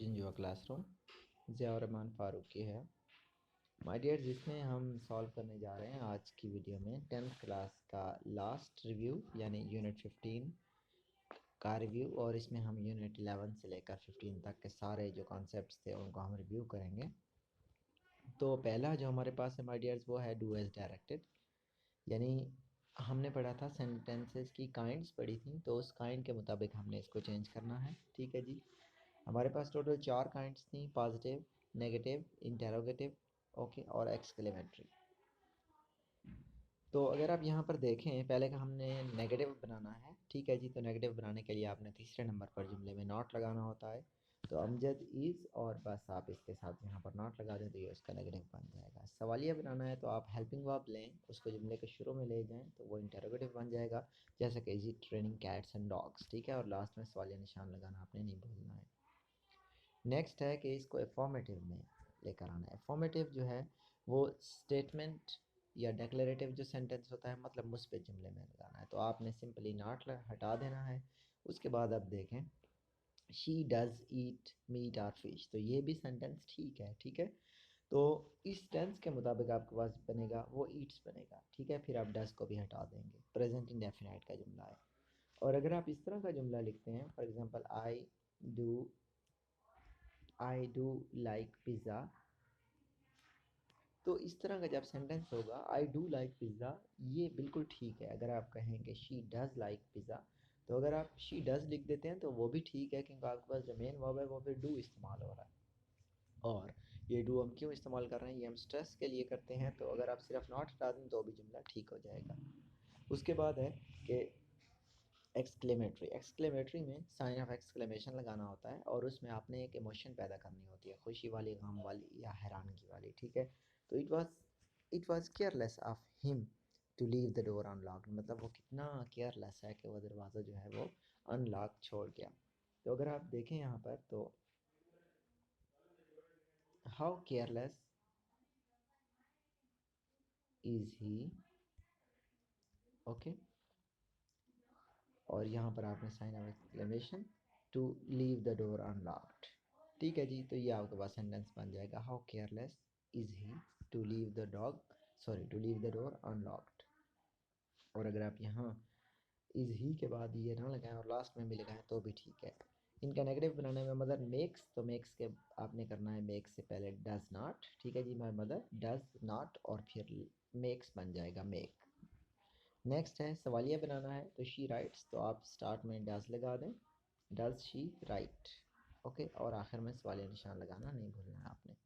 In your classroom Ziaur Rahman Farooqui है। My dear, जिसमें हम सॉल्व करने जा रहे हैं आज की वीडियो में 10th क्लास का लास्ट रिव्यू यानी यूनिट 15 का रिव्यू, और इसमें हम यूनिट 11 से लेकर 15 तक के सारे जो कॉन्सेप्ट्स थे उनको हम रिव्यू करेंगे। तो पहला जो हमारे पास है माय डियर्स वो है डू एज डायरेक्टेड, यानी हमने पढ़ा था सेंटेंसेस की काइंड्स पढ़ी थी, तो उस काइंड के मुताबिक हमने इसको चेंज करना है। ठीक है जी, हमारे पास टोटल 4 काइंड्स थी, पॉजिटिव, नेगेटिव, इंटेरोगेटिव, ओके और एक्सक्लेमेटरी। तो अगर आप यहाँ पर देखें, पहले का हमने नेगेटिव बनाना है। ठीक है जी, तो नेगेटिव बनाने के लिए आपने तीसरे नंबर पर जुमले में नॉट लगाना होता है। तो अमजद इज़, और बस आप इसके साथ यहाँ पर नॉट लगा दें तो ये उसका नेगेटिव बन जाएगा। सवालिया बनाना है तो आप हेल्पिंग वर्ब लें, उसको जुमले के शुरू में ले जाएं तो वो इंटेरोगेटिव बन जाएगा, जैसे कि is it training cats and dogs. ठीक है, और लास्ट में सवालिया निशान लगाना आपने नहीं भूलना है। नेक्स्ट है कि इसको अफॉर्मेटिव में लेकर आना है। अफॉर्मेटिव जो है वो स्टेटमेंट या डेक्लेरेटिव जो सेंटेंस होता है, मतलब मुस्बित जुमले में लगाना है। तो आपने सिंपली नॉट हटा देना है। उसके बाद अब देखें, शी डज़ ईट मीट और फिश, तो ये भी सेंटेंस ठीक है। ठीक है, तो इस टेंस के मुताबिक आपके पास बनेगा वो ईट्स बनेगा। ठीक है, फिर आप डज़ को भी हटा देंगे, प्रेजेंट इंडेफिनाइट का जुमला है। और अगर आप इस तरह का जुमला लिखते हैं, for example I do like pizza, तो इस तरह का जब सेंटेंस होगा आई डू लाइक पिज़्ज़ा, ये बिल्कुल ठीक है। अगर आप कहेंगे शी डज़ लाइक पिज़्ज़ा, तो अगर आप शी डज़ लिख देते हैं तो वो भी ठीक है, क्योंकि आपके पास जो मेन वर्ब है वो फिर डू इस्तेमाल हो रहा है। और ये डू हम क्यों इस्तेमाल कर रहे हैं, ये हम स्ट्रेस के लिए करते हैं। तो अगर आप सिर्फ नॉट हटा दें तो भी जुमला ठीक हो जाएगा। उसके बाद है कि एक्सक्लेमेटरी में साइन ऑफ एक्सक्लेमेशन लगाना होता है, और उसमें आपने एक इमोशन पैदा करनी होती है, खुशी वाली, गम वाली या हैरानगी वाली। ठीक है, तो it was careless of him to leave the door unlocked, मतलब वो कितना केयरलेस है कि वो दरवाज़ा जो है वो अनलॉक छोड़ गया। तो अगर आप देखें यहाँ पर, तो how careless is he, okay, और यहाँ पर आपने sign of exclamation to leave the door unlocked. ठीक है जी, तो ये आपके पास सेंटेंस बन जाएगा, how careless is he to leave the to leave the door unlocked. और अगर आप यहाँ इज ही के बाद ये ना लगाएं और लास्ट में भी लगाएं तो भी ठीक है। इनका नेगेटिव बनाने में मदर मेक्स, तो मेक्स के आपने करना है मेक्स से पहले डज नॉट। ठीक है जी, माई मदर डज नॉट, और फिर मेक्स बन जाएगा मेक। नेक्स्ट है सवालिया बनाना है, तो शी राइट्स, तो आप स्टार्ट में डज लगा दें, डज शी राइट, ओके, और आखिर में सवालिया निशान लगाना नहीं भूलना है आपने।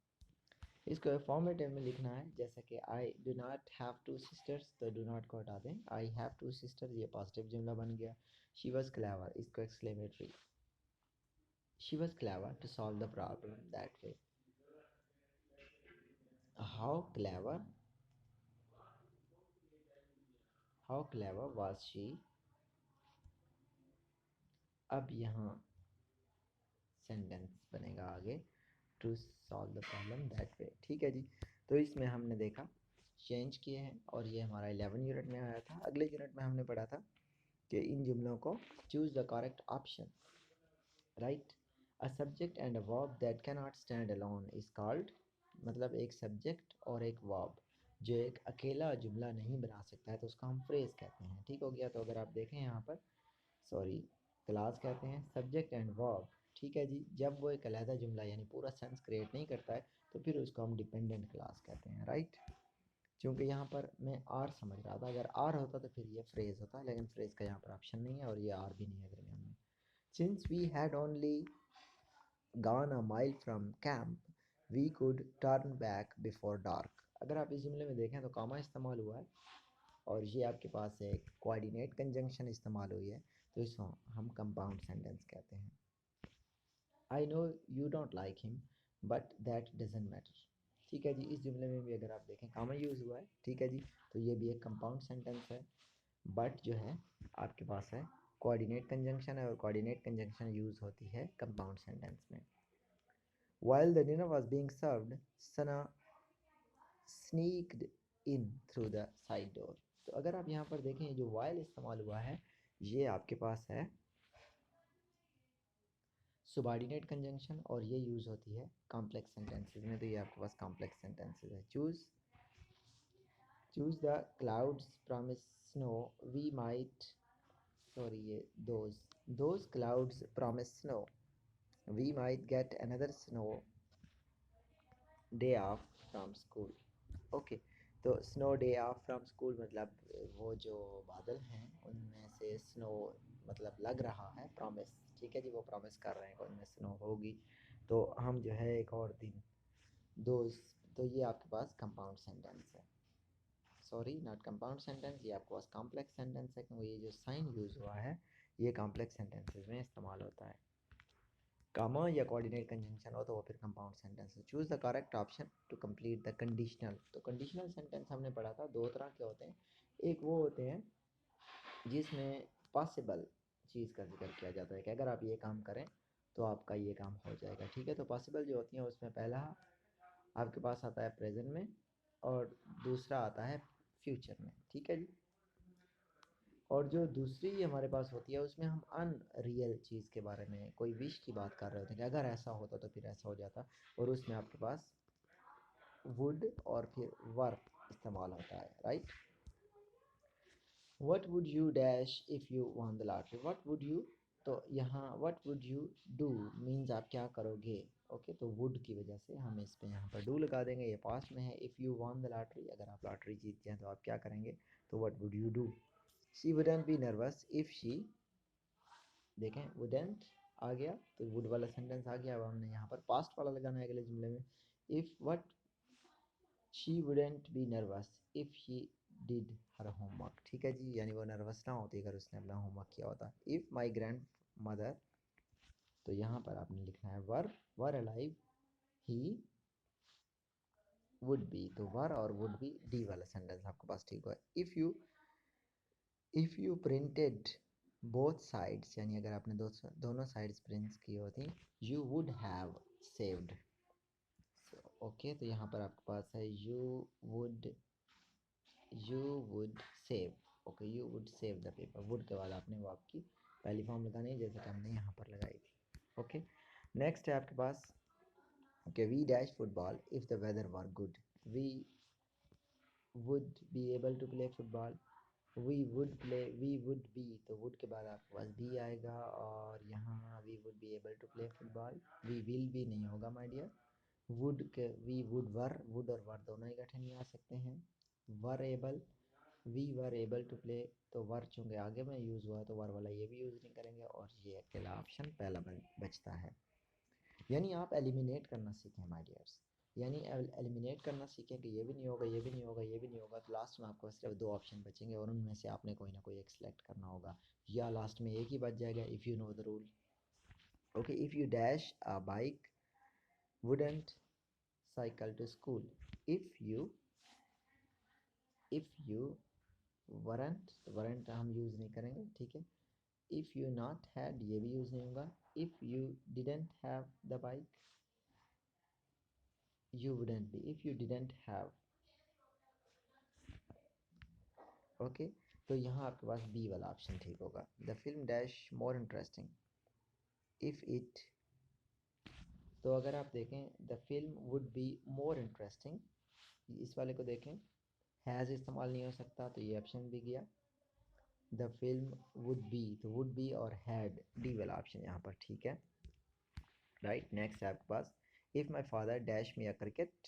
इसको फॉर्मेटिव में लिखना है, जैसे कि I do not have two sisters, तो डू नॉट को हटा दें, आई हैव टू सिस्टर्स, ये पॉजिटिव जुमला बन गया। शी वॉज क्लेवर, इसको exclamatory, she was clever to solve the problem that way. How clever, how clever was she, अब यहाँ सेंटेंस बनेगा आगे, to solve the problem that way. ठीक है जी, तो इसमें हमने देखा चेंज किए हैं, और ये हमारा 11 यूनिट में आया था। अगले यूनिट में हमने पढ़ा था कि इन जुमलों को choose the correct option, right. A subject and a verb that can not stand alone is called, मतलब एक सब्जेक्ट और एक वर्ब जो एक अकेला जुमला नहीं बना सकता है तो उसको हम फ्रेज कहते हैं। ठीक हो गया, तो अगर आप देखें यहाँ पर, सॉरी, क्लास कहते हैं सब्जेक्ट एंड वर्ब। ठीक है जी, जब वो एक अलहदा जुमला यानी पूरा सेंस क्रिएट नहीं करता है तो फिर उसको हम डिपेंडेंट क्लास कहते हैं, राइट। क्योंकि यहाँ पर मैं आर समझ रहा था, अगर आर होता तो फिर ये फ्रेज होता, लेकिन फ्रेज का यहाँ पर ऑप्शन नहीं है और ये आर भी नहीं है दरमियान में। Since we had only gone a mile from camp, we could turn back before dark। अगर आप इस जुमले में देखें तो कामा इस्तेमाल हुआ है, और ये आपके पास एक कोऑर्डिनेट कंजंक्शन इस्तेमाल हुई है, तो इसको हम कंपाउंड सेंटेंस कहते हैं। I know you don't like him but that doesn't matter. ठीक है जी, इस जुमले में भी अगर आप देखें कामा यूज़ हुआ है। ठीक है जी, तो ये भी एक कंपाउंड सेंटेंस है, बट जो है आपके पास है कोऑर्डिनेट कंजंक्शन है, और कोऑर्डिनेट कंजंक्शन यूज़ होती है कंपाउंड सेंटेंस में। While the dinner was being served, Sana sneaked in through the side door। तो अगर आप यहाँ पर देखें, जो while इस्तेमाल हुआ है ये आपके पास है सुबॉर्डिनेट कंजंक्शन, और ये यूज़ होती है कॉम्प्लेक्स सेंटेंसेस में। तो ये आपके पास कॉम्प्लेक्स सेंटेंसेस है। Choose the clouds promise snow we might, sorry ये those clouds promise snow we might get another snow day off from school. Okay, तो snow day off from school मतलब वो जो बादल हैं उनमें से स्नो मतलब लग रहा है, प्रॉमिस, ठीक है जी, वो प्रॉमिस कर रहे हैं कि उनमें स्नो होगी, तो हम जो है एक और दिन दोज, तो ये आपके पास कंपाउंड सेंटेंस है, सॉरी नॉट कंपाउंड सेंटेंस, ये आपके पास कॉम्प्लेक्स सेंटेंस है, क्योंकि ये जो साइन यूज़ हुआ है ये कॉम्प्लेक्स सेंटेंसेस में इस्तेमाल होता है। कामा या कोऑर्डिनेट कंजंक्शन हो तो वो फिर कंपाउंड सेंटेंस है। Choose the correct option to complete the conditional. तो कंडीशनल सेंटेंस हमने पढ़ा था, दो तरह के होते हैं। एक वो होते हैं जिसमें पॉसिबल चीज़ का जिक्र किया जाता है कि अगर आप ये काम करें तो आपका ये काम हो जाएगा, ठीक है। तो पॉसिबल जो होती हैं उसमें पहला आपके पास आता है प्रेजेंट में और दूसरा आता है फ्यूचर में, ठीक है जी। और जो दूसरी हमारे पास होती है उसमें हम अनरियल चीज़ के बारे में, कोई विश की बात कर रहे होते हैं कि अगर ऐसा होता तो फिर ऐसा हो जाता, और उसमें आपके पास वुड और फिर वर इस्तेमाल होता है, right. What would you dash if you won the lottery, what would you, तो यहाँ what would you do means आप क्या करोगे, ओके। तो वुड की वजह से हम इस पे यहाँ पर डू लगा देंगे, ये पास्ट में है। If you won the lottery, अगर आप लॉटरी जीतते हैं तो आप क्या करेंगे, तो what would you do. She wouldn't be nervous if she, देखें वुडेंट आ गया तो वुड वाला सेंटेंस आ गया। अब हमने यहाँ पर पास्ट वाला लगाना है अगले जुमले में। If what she wouldn't be nervous if she did her homework, ठीक है जी, यानी वो नर्वस ना होती अगर उसने अपना होमवर्क किया होता। इफ़ माई ग्रैंड मदर, तो यहाँ पर आपने लिखना है वर अलाइव ही वुड बी, तो वर और वुड बी डी वाला सेंटेंस आपके पास ठीक हुआ। If you printed both sides, यानी अगर आपने दोनों साइड्स प्रिंट की होती, you would have saved, okay. तो यहाँ पर आपके पास है you would save, okay, you would save the paper. Would के बाद आपने वो आपकी पहली फॉर्म लगानी है जैसे कि हमने यहाँ पर लगाई थी, ओके। नेक्स्ट है आपके पास कि we dash football if the weather were good, we would be able to play football, we would be, तो वुड के बाद आपके पास बी आएगा, और यहाँ we would be able to play football, we will भी नहीं होगा माय डियर। वुड के वी वुड वुड और वर दोनों इकट्ठे नहीं आ सकते हैं। Were able, we were able to play, तो वर चूँकि आगे में यूज़ हुआ है तो वर वाला ये भी यूज़ नहीं करेंगे, और ये अकेला ऑप्शन पहला बचता है। यानी आप एलिमिनेट करना सीखें माय डियर्स, यानी एलिमिनेट करना सीखें कि ये भी नहीं होगा, ये भी नहीं होगा, ये भी नहीं होगा, तो लास्ट में आपको सिर्फ दो ऑप्शन बचेंगे और उनमें से आपने कोई ना कोई एक सिलेक्ट करना होगा, या लास्ट में एक ही बच जाएगा if you know the rule, okay. If you dash a bike wouldn't cycle to school, if you weren't हम यूज़ नहीं करेंगे, ठीक है। इफ़ यू नॉट हैड, ये भी यूज़ नहीं होगा। If you didn't have the bike, you wouldn't be if you didn't have, okay. तो यहाँ आपके पास बी वाला ऑप्शन ठीक होगा। The film dash more interesting if it, तो अगर आप देखें the film would be more interesting, इस वाले को देखें, हैज़ इस्तेमाल नहीं हो सकता तो ये ऑप्शन भी गया। द फिल्म वुड बी, तो वुड बी और हैड, डी वाला ऑप्शन यहाँ पर ठीक है, राइट। नेक्स्ट है आपके पास if my father dash me a cricket,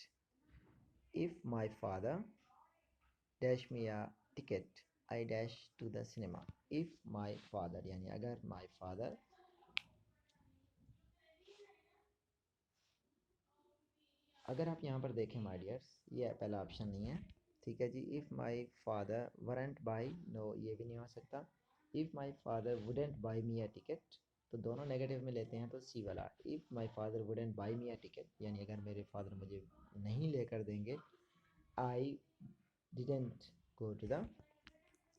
if my father dash me a ticket I dash to the cinema, if my father, यानी अगर माई फादर, अगर आप यहाँ पर देखें माय डियर्स, ये पहला ऑप्शन नहीं है, ठीक है जी। If my father weren't buy, no ये भी नहीं हो सकता। If my father wouldn't buy me a ticket, तो दोनों नेगेटिव में लेते हैं तो सी वाला। If my father wouldn't buy me a ticket, यानी अगर मेरे फादर मुझे नहीं लेकर देंगे, I didn't go to the,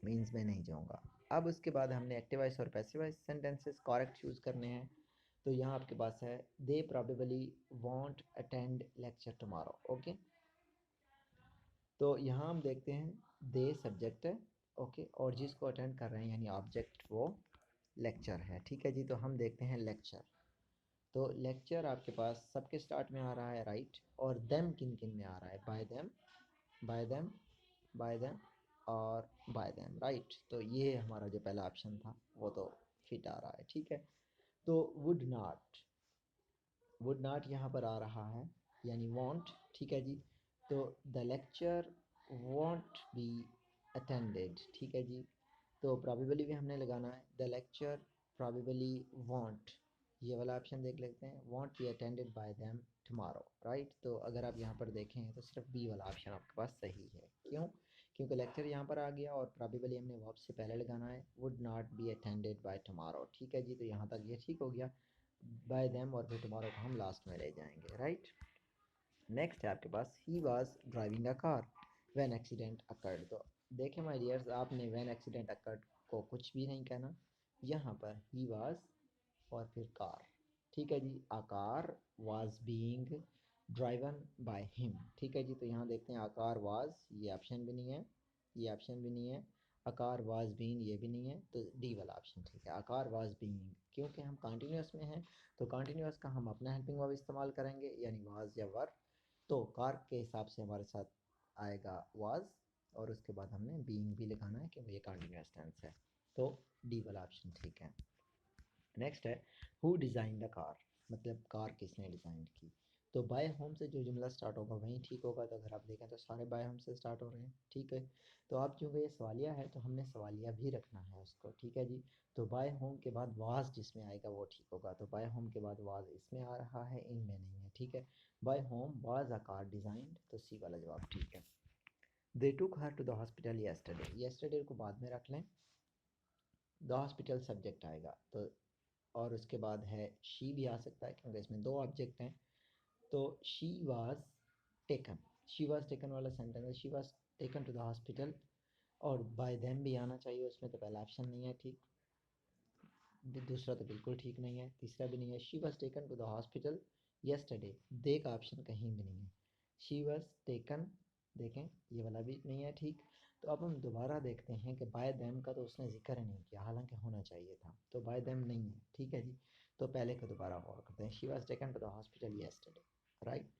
means मैं नहीं जाऊँगा। अब उसके बाद हमने एक्टिव वॉइस और passive voice sentences correct choose करने हैं। तो यहाँ आपके पास है they probably won't attend lecture tomorrow, okay. तो यहाँ हम देखते हैं दे सब्जेक्ट है, ओके, और जिसको अटेंड कर रहे हैं यानी ऑब्जेक्ट वो लेक्चर है, ठीक है जी। तो हम देखते हैं लेक्चर, तो लेक्चर आपके पास सबके स्टार्ट में आ रहा है, राइट। और देम किन किन में आ रहा है, bye them, bye them, bye them और बाय देम, राइट। तो ये हमारा जो पहला ऑप्शन था वो तो फिट आ रहा है, ठीक है। तो वुड नॉट यहाँ पर आ रहा है, यानी वॉन्ट, ठीक है जी। तो the lecture want be attended, ठीक है जी। तो प्रॉबेबली भी हमने लगाना है, द लेक्चर प्रॉबेबली वॉन्ट, ये वाला ऑप्शन देख लेते हैं, want be attended by them tomorrow, right. तो अगर आप यहाँ पर देखें तो सिर्फ बी वाला ऑप्शन आपके पास सही है। क्यों? क्योंकि लेक्चर यहाँ पर आ गया और प्रॉबेबली हमने वर्ब से पहले लगाना है, would not be attended by tomorrow, ठीक है जी। तो यहाँ तक ये ठीक हो गया, बाय देम और फिर टुमारो को हम लास्ट में ले जाएंगे, राइट। नेक्स्ट है आपके पास, he was driving a car when accident occurred. तो देखें माय डियर्स, आपने व्हेन एक्सीडेंट अकर्ड को कुछ भी नहीं कहना, यहाँ पर ही वाज और फिर कार, ठीक है जी। A car was being driven by him, ठीक है जी। तो यहाँ देखते हैं, आकार वाज, ये ऑप्शन भी नहीं है, ये ऑप्शन भी नहीं है, आकार वाज बीन, ये भी नहीं है, तो डी वाला ऑप्शन ठीक है, आकार वाज बीइंग। क्योंकि हम कॉन्टीन्यूस में हैं तो कॉन्टीन्यूस का हम अपना हेल्पिंग वर्ब इस्तेमाल करेंगे, यानी वाज या वर। तो कार के हिसाब से हमारे साथ आएगा वाज, और उसके बाद हमने बीइंग भी लगाना है क्योंकि ये कंटिन्यूअस टेंस है। तो डी वाला ऑप्शन ठीक है। नेक्स्ट है, हु डिज़ाइन द कार, मतलब कार किसने डिज़ाइन की। तो बाय होम से जो जुमला स्टार्ट होगा वहीं ठीक होगा। तो अगर आप देखें तो सारे बाय होम से स्टार्ट हो रहे हैं, ठीक है। तो आप चूँकि ये सवालिया है तो हमने सवालिया भी रखना है उसको, ठीक है जी। तो बाय होम के बाद वाज जिसमें आएगा वो ठीक होगा। तो बाय होम के बाद वाज इसमें आ रहा है, इनमें नहीं है, ठीक है। By home was a car designed, तो सी वाला जवाब ठीक है। They took her to the hospital yesterday, yesterday को बाद में रख लें, द हॉस्पिटल सब्जेक्ट आएगा। तो और उसके बाद है शी भी आ सकता है क्योंकि इसमें दो ऑब्जेक्ट हैं। तो she was taken, she was taken वाला सेंटेंस है, she was taken to the hospital. और बाय देम भी आना चाहिए उसमें, तो पहला ऑप्शन नहीं है ठीक, दूसरा तो बिल्कुल ठीक नहीं है, तीसरा भी नहीं है। She was taken to the hospital yesterday, they का ऑप्शन कहीं भी नहीं है। शी वाज टेकन, देखें ये वाला भी नहीं है ठीक। तो अब हम दोबारा देखते हैं कि बाय देम का तो उसने जिक्र ही नहीं किया, हालांकि होना चाहिए था। तो बाय देम नहीं है, ठीक है जी। तो पहले का दोबारा गौर करते हैं, she was taken to the hospital yesterday, right.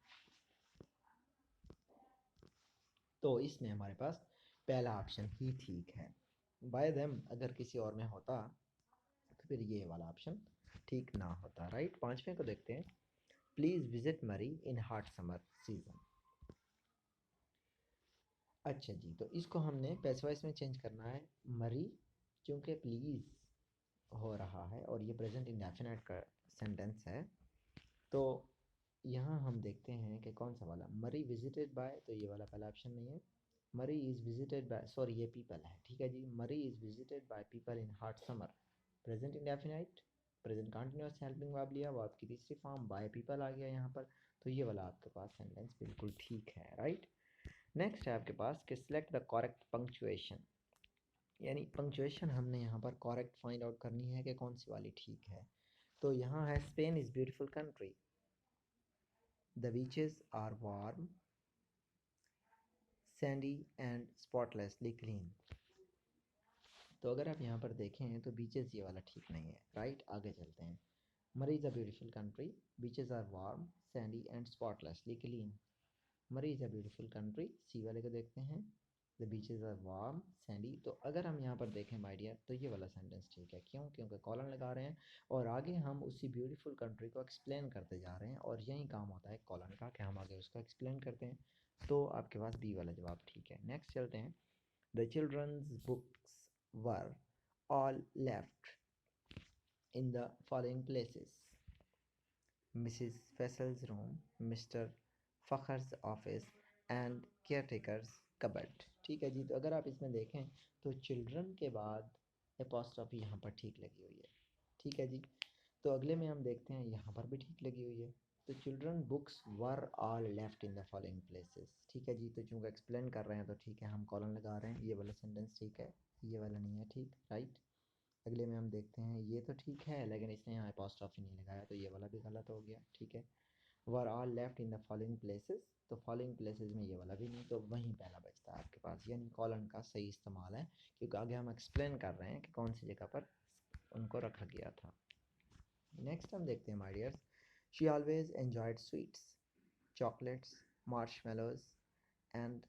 तो इसमें हमारे पास पहला ऑप्शन ही ठीक है। बाय देम अगर किसी और में होता तो फिर ये वाला ऑप्शन ठीक ना होता, राइट। पांचवें को देखते हैं, प्लीज़ विजिट मरी इन हॉट समर सीजन। अच्छा जी, तो इसको हमने पैसिव वॉइस में चेंज करना है, मरी, क्योंकि प्लीज़ हो रहा है और ये प्रेजेंट इंडेफिनिट का सेंटेंस है। तो यहाँ हम देखते हैं कि कौन सा वाला, मरी विजिटेड बाय, तो ये वाला पहला ऑप्शन नहीं है। मरी इज़ विजिटेड बाय, सॉरी ये पीपल है, ठीक है जी। मरी is visited by people in hot summer, present indefinite, present continuous helping verb लिया, वर्ब की तीसरी फॉर्म बाय पीपल आ गया यहाँ पर। तो ये वाला आपके पास सेंटेंस बिल्कुल ठीक है, राइट। नेक्स्ट है आपके पास कि सिलेक्ट द करेक्ट पंक्चुएशन, यानी पंक्चुएशन हमने यहाँ पर करेक्ट फाइंड आउट करनी है कि कौन सी वाली ठीक है। तो यहाँ है, Spain is beautiful country, the beaches are warm, sandy and spotlessly clean. तो अगर आप यहाँ पर देखें तो बीचेस ये वाला ठीक नहीं है, राइट। आगे चलते हैं, Mary is a beautiful country, beaches are warm, sandy and spotlessly clean. Mary is a beautiful country, C वाले को देखते हैं, the beaches are warm sandy. तो अगर हम यहाँ पर देखें माय डियर तो ये वाला सेंटेंस ठीक है। क्यों? क्योंकि कॉलन लगा रहे हैं और आगे हम उसी ब्यूटीफुल कंट्री को एक्सप्लेन करते जा रहे हैं, और यही काम होता है कॉलन का कि हम आगे उसको एक्सप्लेन करते हैं। तो आपके पास बी वाला जवाब ठीक है। नेक्स्ट चलते हैं, the children's books were all left in the following places: Mrs. Faisal's room, Mr. Fakhr's office and caretaker's cupboard। ठीक है जी। तो अगर आप इसमें देखें तो चिल्ड्रन के बाद एपोस्ट्रॉफी यहाँ पर ठीक लगी हुई है, ठीक है जी। तो अगले में हम देखते हैं, यहाँ पर भी ठीक लगी हुई है। तो children books were all left in the following places, ठीक है जी। तो चूँकि एक्सप्लेन कर रहे हैं तो ठीक है, हम कॉलन लगा रहे हैं, ये वाला सेंटेंस ठीक है, ये वाला नहीं है ठीक, राइट। अगले में हम देखते हैं, ये तो ठीक है लेकिन इसने यहाँ अपॉस्ट्रॉफी नहीं लगाया, तो ये वाला भी गलत हो गया, ठीक है। Were all left in the following places, तो फॉलोइंग प्लेसेस में ये वाला भी नहीं, तो वहीं पहला बचता है आपके पास, यानी कॉलन का सही इस्तेमाल है, क्योंकि आगे हम एक्सप्लेन कर रहे हैं कि कौन सी जगह पर उनको रखा गया था। नेक्स्ट हम देखते हैं my dears, She always enjoyed sweets, chocolates, marshmallows and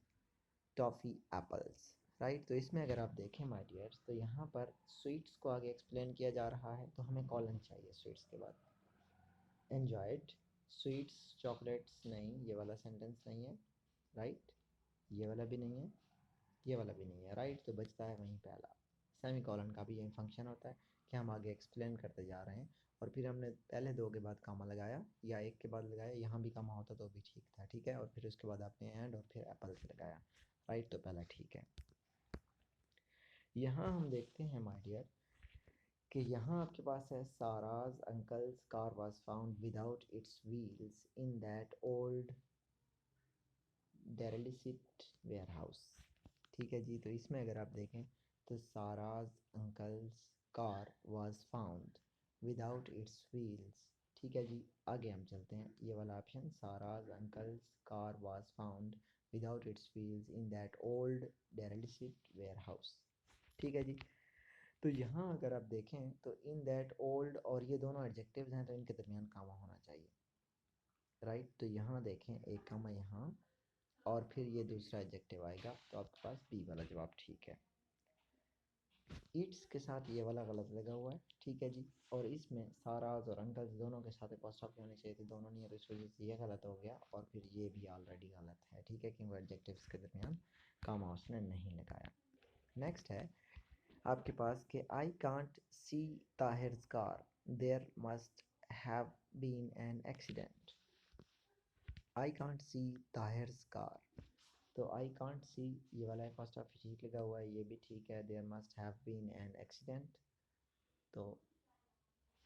toffee apples, right. तो इसमें अगर आप देखें माय डियर्स, तो यहाँ पर स्वीट्स को आगे एक्सप्लेन किया जा रहा है, तो हमें कॉलन चाहिए स्वीट्स के बाद। एन्जॉयड स्वीट्स चॉकलेट्स नहीं, ये वाला सेंटेंस नहीं है, राइट। ये वाला भी नहीं है, ये वाला भी नहीं है, राइट। तो बचता है वहीं पहला। सेमी कॉलन का भी यही फंक्शन होता है कि हम आगे एक्सप्लेन करते जा रहे हैं और फिर हमने पहले दो के बाद कामा लगाया या एक के बाद लगाया, यहाँ भी कामा होता तो भी ठीक था, ठीक है। और फिर उसके बाद आपने एंड और फिर एप्पल से लगाया, राइट। तो पहला ठीक है। यहाँ हम देखते हैं माय डियर कि यहाँ आपके पास है Sara's uncle's car was found without its wheels in that old derelict warehouse, ठीक है जी। तो इसमें अगर आप देखें तो Sara's uncle's car was found without its wheels, ठीक है जी। आगे हम चलते हैं, ये वाला option Sara's uncle's car was found without its wheels in that old derelict warehouse, ठीक है जी। तो यहाँ अगर आप देखें तो इन दैट ओल्ड और ये दोनों एडजेक्टिव्स हैं, तो इनके दरमियान कामा होना चाहिए, राइट। तो यहाँ देखें एक कामा यहाँ और फिर ये दूसरा एडजेक्टिव आएगा, तो आपके पास बी वाला जवाब ठीक है। इट्स के साथ ये वाला गलत लगा हुआ है, ठीक है जी। और इसमें साराज और अंकल्स दोनों के साथ अपोस्ट्रोफी होनी चाहिए थी, दोनों नहीं है, तो इस वजह से ये गलत हो गया। और फिर ये भी ऑलरेडी गलत है, ठीक है, क्योंकि एडजेक्टिव्स के दरमियान कामा उसने नहीं लगाया। नेक्स्ट है आपके पास कि I can't see Tahir's car, there must have been an accident. I can't see Tahir's car, तो आई कांट सी ये वाला है फर्स्ट ऑफ ठीक लगा हुआ है, ये भी ठीक है। There must have been an accident, तो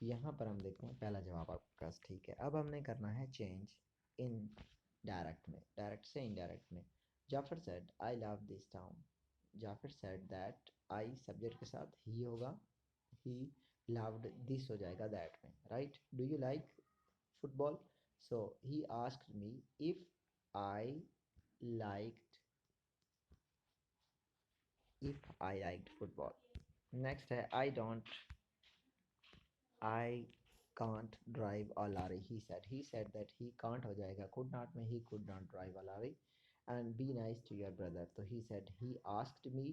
यहाँ पर हम देखते हैं पहला जवाब आपके पास ठीक है। अब हमने करना है चेंज इन डायरेक्ट में, डायरेक्ट से इनडायरेक्ट में। Jafar said I love this town, Jafar said that, I subject के साथ ही होगा, ही लव्ड दिस हो जाएगा दैट में, right. Do you like football, so he asked me if I liked, if I liked football. Next है I can't drive a lorry, he said that he can't हो जाएगा could not में, he could not drive a lorry and be nice to your brother, तो he said he asked me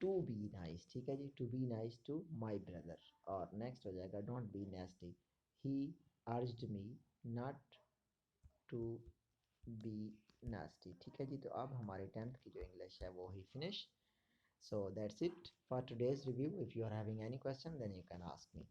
to be nice, ठीक है जी, to be nice to my brother। और next हो जाएगा don't be nasty, he urged me not to be nasty, ठीक है जी। तो अब हमारे 10th की जो इंग्लिश है वो ही finish. So that's it for today's review. If you are having any question, then you can ask me.